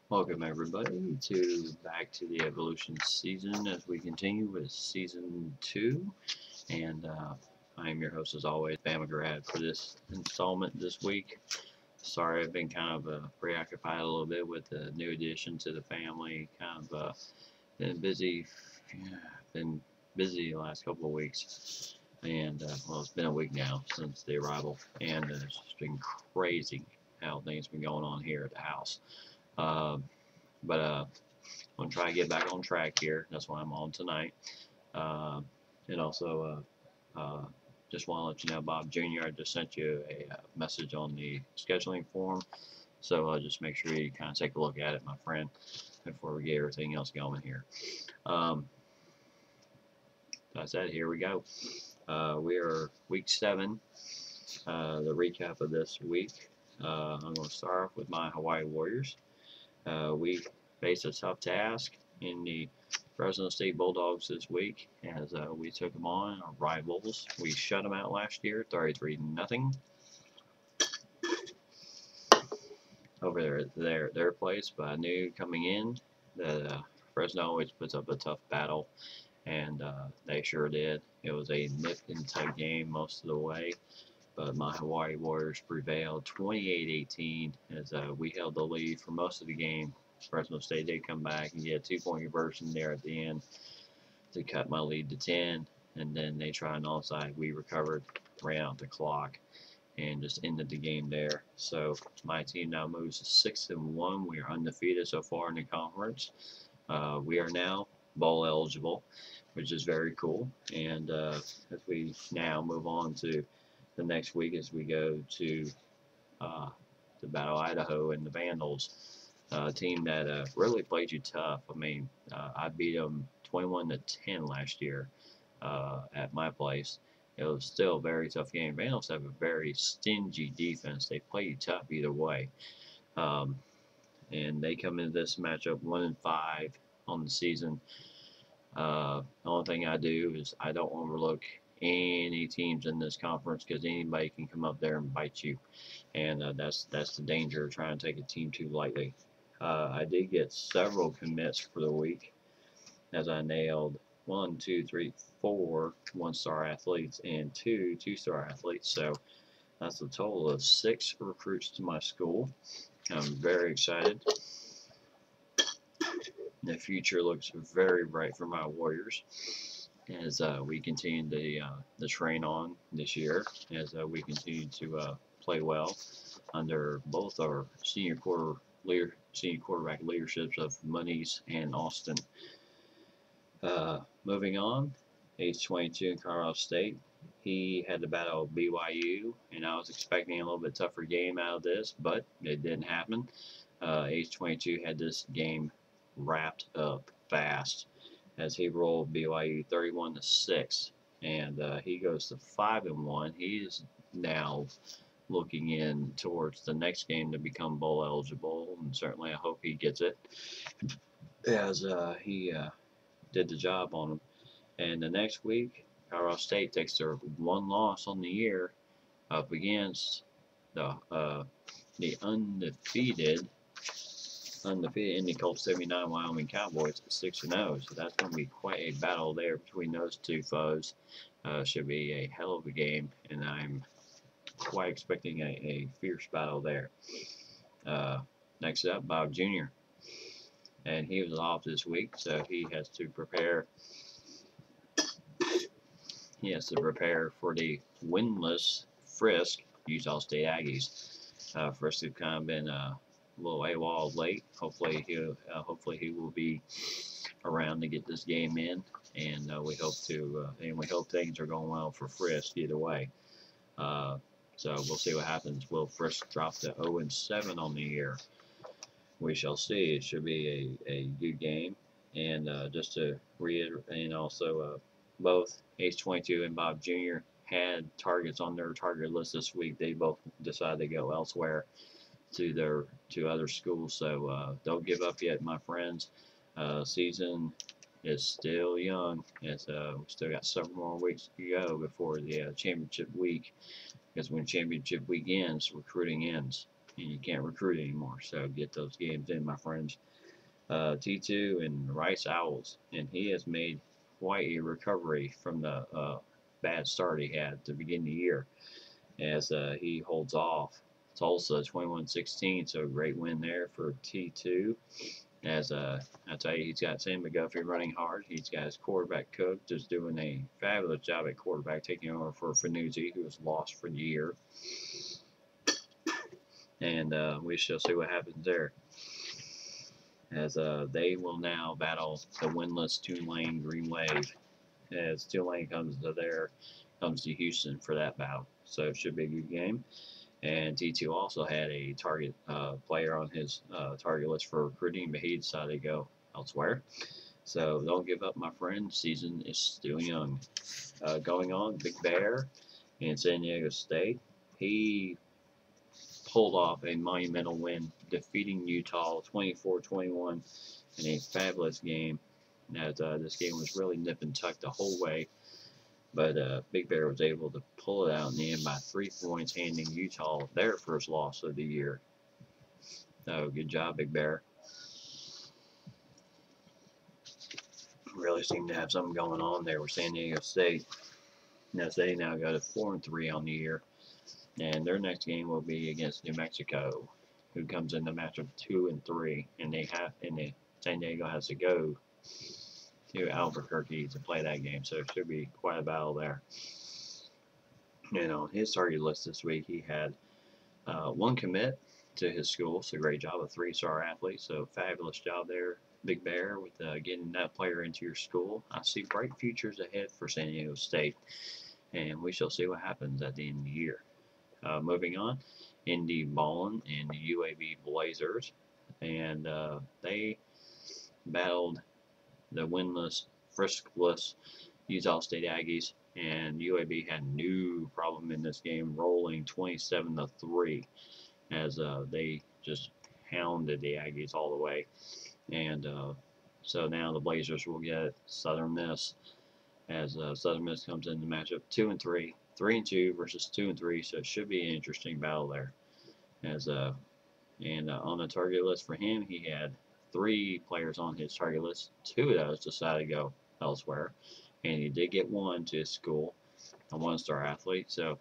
Welcome everybody to back to the Evolution season as we continue with season 2, and I am your host as always, Bama Grad, for this installment this week. Sorry, I've been kind of preoccupied a little bit with the new addition to the family. Kind of been busy, yeah, been busy the last couple of weeks, and well, it's been a week now since the arrival, and it's just been crazy how things been going on here at the house. Uh, but I'm gonna try to get back on track here. That's why I'm on tonight. Uh, and also, just want to let you know, Bob Jr., I just sent you a message on the scheduling form. So just make sure you kind of take a look at it, my friend, before we get everything else going here. Um, that's it. Here we go. We are week 7. The recap of this week. I'm going to start off with my Hawaii Warriors. We faced a tough task in the Fresno State Bulldogs this week as we took them on, our rivals. We shut them out last year, 33-0 over their place. But I knew coming in that Fresno always puts up a tough battle, and they sure did. It was a nip and tug game most of the way, but my Hawaii Warriors prevailed 28-18 as we held the lead for most of the game. Fresno State did come back and get a 2-point conversion there at the end to cut my lead to 10, and then they tried an onside. We recovered, ran out the clock, and just ended the game there. So my team now moves to 6-1. We are undefeated so far in the conference. We are now bowl eligible, which is very cool. And as we now move on to the next week, as we go to Battle Idaho and the Vandals, a team that really played you tough. I mean, I beat them 21-10 last year at my place. It was still a very tough game. Vandals have a very stingy defense. They play you tough either way. Um, and they come into this matchup 1-5 on the season. The only thing I do is I don't overlook any teams in this conference because anybody can come up there and bite you, and that's the danger of trying to take a team too lightly. I did get several commits for the week as I nailed 1, 2, 3, 4 one-star athletes and 2 two-star athletes. So that's a total of 6 recruits to my school. I'm very excited. The future looks very bright for my Warriors as we continue the train on this year, as we continue to play well under both our senior quarterback leaderships of Moniz and Austin. Moving on, age 22 in Colorado State. He had to battle BYU, and I was expecting a little bit tougher game out of this, but it didn't happen. Age 22 had this game wrapped up fast as he rolled BYU 31-6, and he goes to 5-1. He is now looking in towards the next game to become bowl eligible, and certainly I hope he gets it as he did the job on him. And the next week, Colorado State takes their one loss on the year up against the undefeated Indy Colts 79 Wyoming Cowboys at 6-0. So that's going to be quite a battle there between those two foes. Should be a hell of a game, and I'm quite expecting a fierce battle there. Next up, Bob Jr. And he was off this week, so he has to prepare. He has to prepare for the winless Frisk Utah State Aggies. Frisk have kind of been a little AWOL late. Hopefully he will be around to get this game in, and we hope things are going well for Frisk either way. So we'll see what happens. Will Frisk drop to 0-7 on the year? We shall see. It should be a good game. And just to reiterate, and also both Ace 22 and Bob Jr. had targets on their target list this week. They both decided to go elsewhere to other schools. So don't give up yet, my friends. Season is still young. We still got several more weeks to go before the championship week. Because when championship week ends, recruiting ends. and you can't recruit anymore. So get those games in, my friends. T2 and Rice Owls, and he has made quite a recovery from the bad start he had at the beginning of the year, as he holds off Tulsa 21-16. So great win there for T2. As I tell you, he's got Sam McGuffey running hard. He's got his quarterback Cook just doing a fabulous job at quarterback, taking over for Fanuzzi, who was lost for the year. And we shall see what happens there, as they will now battle the winless Tulane Green Wave, as Tulane comes to Houston for that battle. So it should be a good game. And T2 also had a target player on his target list for recruiting, but he decided to go elsewhere. So don't give up, my friend. Season is still young. Going on, Big Bear in San Diego State. He pulled off a monumental win, defeating Utah 24-21 in a fabulous game. As this game was really nip and tuck the whole way, but Big Bear was able to pull it out in the end by 3 points, handing Utah their first loss of the year. So good job, Big Bear. Really seem to have something going on there with San Diego State, as they now go to 4-3 on the year. And their next game will be against New Mexico, who comes in the matchup 2-3, and San Diego has to go to Albuquerque to play that game. So it should be quite a battle there. And on his target list this week, he had one commit to his school. So great job, a 3-star athlete. So fabulous job there, Big Bear, with getting that player into your school. I see bright futures ahead for San Diego State, and we shall see what happens at the end of the year. Moving on, Indy Ballin and the UAB Blazers, and they battled the winless, friskless Utah State Aggies, and UAB had no problem in this game, rolling 27-3, as they just hounded the Aggies all the way. And so now the Blazers will get Southern Miss, as Southern Miss comes in the matchup 2-3. 3-2 versus 2-3, so it should be an interesting battle there. As on the target list for him, he had 3 players on his target list. 2 of those decided to go elsewhere, and he did get one to his school, a 1-star athlete. So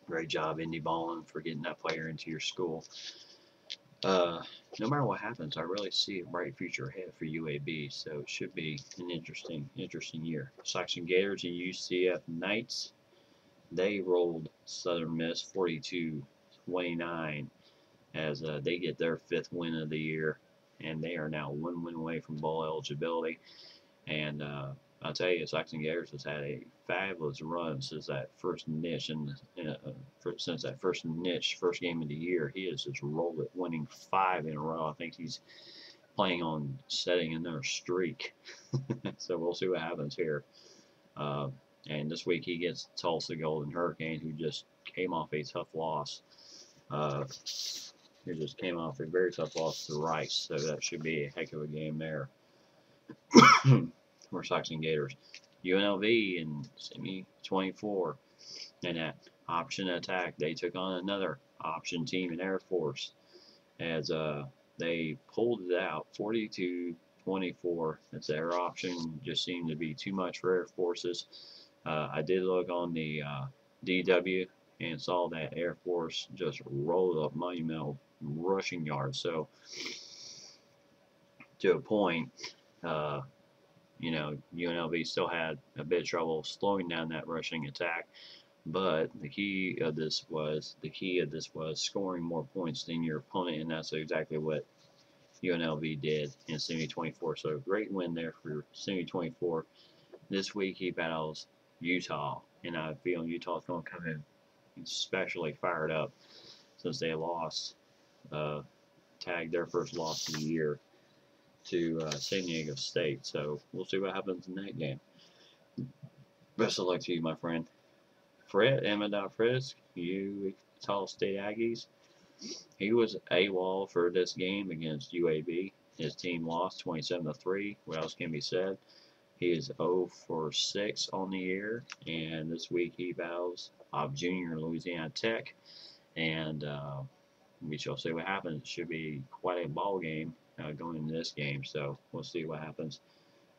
great job, Indy Ballin, for getting that player into your school. No matter what happens, I really see a bright future ahead for UAB, so it should be an interesting year. Saxon Gators and UCF Knights, they rolled Southern Miss 42-29, as they get their 5th win of the year, and they are now 1 win away from bowl eligibility. And I'll tell you, Saxon Gators has had a fabulous run since that first niche, first game of the year. He has just rolled it, winning 5 in a row. I think he's playing on setting another streak. So we'll see what happens here. And this week he gets Tulsa Golden Hurricane, who just came off a tough loss. He just came off a very tough loss to Rice, so that should be a heck of a game there for Saxon Gators. UNLV in semi 24, and that option attack, they took on another option team in Air Force, as they pulled it out 42-24. As their option just seemed to be too much for Air Forces. I did look on the DW and saw that Air Force just rolled up monumental rushing yards. So to a point, UNLV still had a bit of trouble slowing down that rushing attack, but the key of this was scoring more points than your opponent, and that's exactly what UNLV did in semi 24. So great win there for semi 24. This week he battles Utah, and I feel Utah's going to come in especially fired up since they lost, tagged their first loss of the year to San Diego State. So we'll see what happens in that game. Best of luck to you, my friend. Fred, Emma Frisk, Utah State Aggies. He was AWOL for this game against UAB. His team lost 27-3. What else can be said? He is 0-for-6 on the year, and this week he battles Junior Louisiana Tech, and we shall see what happens. It should be quite a ball game going into this game, so we'll see what happens.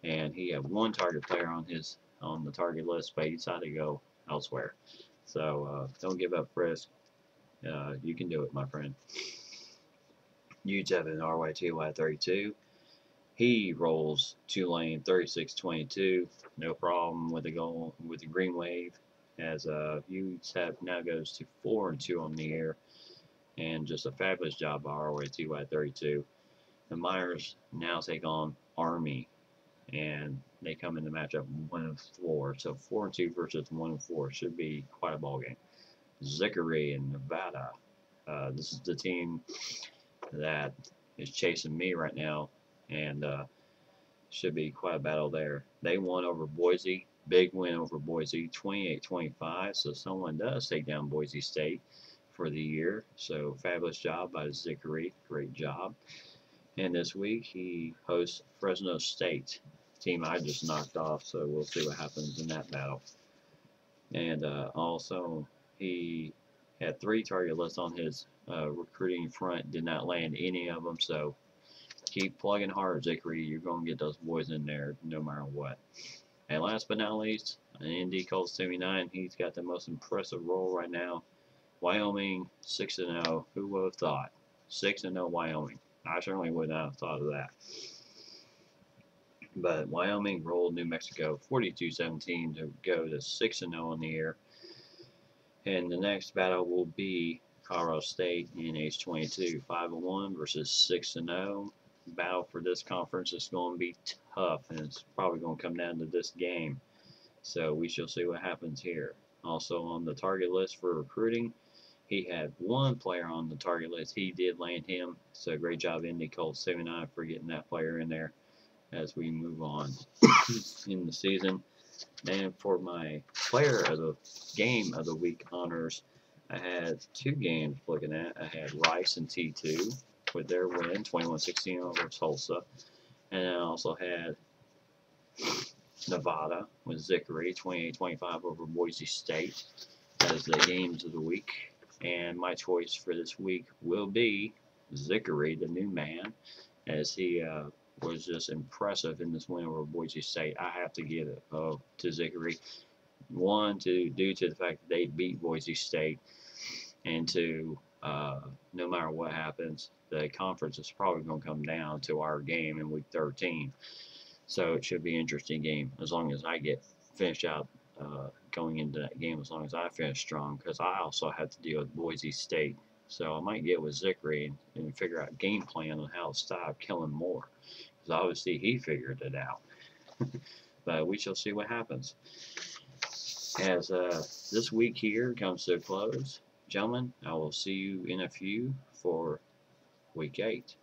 And he had one target player on the target list, but he decided to go elsewhere. So don't give up, Frisk. You can do it, my friend. UTEP and RY2Y32. He rolls Tulane 36-22. No problem with the goal with the green wave. As UTEP now goes to 4-2 on the year, and just a fabulous job by RY2Y32. The Miners now take on Army, and they come in the matchup 1-4. So 4-2 versus 1-4 should be quite a ball game. Zickery in Nevada. This is the team that is chasing me right now, and should be quite a battle there. They won over Boise. Big win over Boise, 28-25. So someone does take down Boise State for the year. So fabulous job by Zickery. Great job. And this week he hosts Fresno State, team I just knocked off. So we'll see what happens in that battle. And also he had 3 target lists on his recruiting front. Did not land any of them. So keep plugging hard, Zickery. You're going to get those boys in there no matter what. And last but not least, an ND Colt 79. He's got the most impressive role right now. Wyoming 6-0. Who would have thought? 6-0 Wyoming. I certainly would not have thought of that. But Wyoming rolled New Mexico 42-17 to go to 6-0 on the year. And the next battle will be Colorado State in H22, 5-1 versus 6-0. Battle for this conference is going to be tough, and it's probably going to come down to this game. So we shall see what happens here. Also on the target list for recruiting, he had 1 player on the target list. He did land him. So great job, Indy Colt 79, for getting that player in there as we move on in the season. And for my player of the game of the week honors, I had 2 games looking at. I had Rice and T2 with their win, 21-16 over Tulsa. And I also had Nevada with Zickery, 28-25 over Boise State as the games of the week. And my choice for this week will be Zickery, the new man, as he was just impressive in this win over Boise State. I have to give it to Zickery. 1, due to the fact that they beat Boise State, and 2, no matter what happens, the conference is probably going to come down to our game in week 13. So it should be an interesting game as long as I get finished out going into that game, as long as I finish strong, because I also have to deal with Boise State. So I might get with Zickery and figure out a game plan on how to stop Kellen Moore, because obviously he figured it out. But we shall see what happens. As this week here comes to a close, gentlemen, I will see you in a few for week 8.